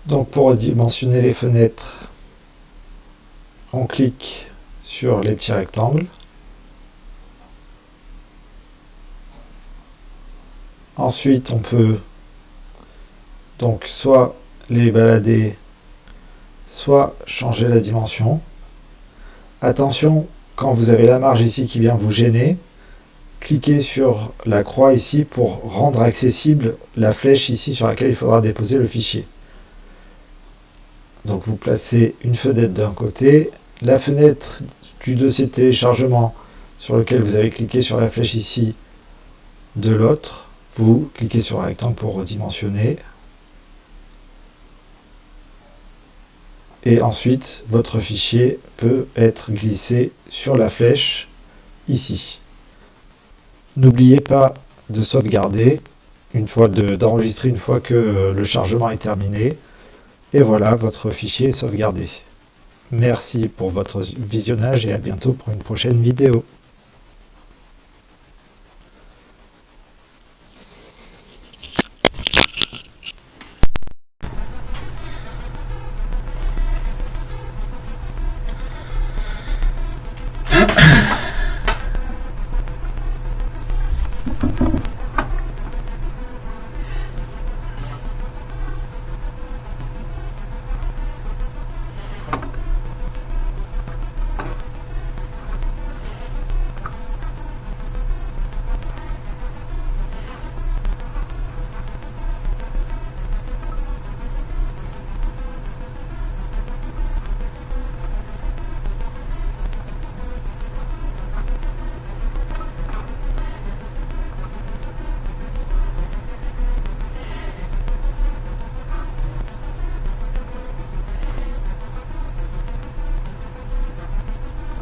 Donc pour redimensionner les fenêtres, on clique sur les petits rectangles. Ensuite, on peut donc soit les balader, soit changer la dimension. Attention, quand vous avez la marge ici qui vient vous gêner, cliquez sur la croix ici pour rendre accessible la flèche ici sur laquelle il faudra déposer le fichier. Donc vous placez une fenêtre d'un côté, la fenêtre du dossier de téléchargement sur lequel vous avez cliqué sur la flèche ici de l'autre, vous cliquez sur un rectangle pour redimensionner. Et ensuite, votre fichier peut être glissé sur la flèche ici. N'oubliez pas de sauvegarder, d'enregistrer une fois que le chargement est terminé. Et voilà, votre fichier est sauvegardé. Merci pour votre visionnage et à bientôt pour une prochaine vidéo.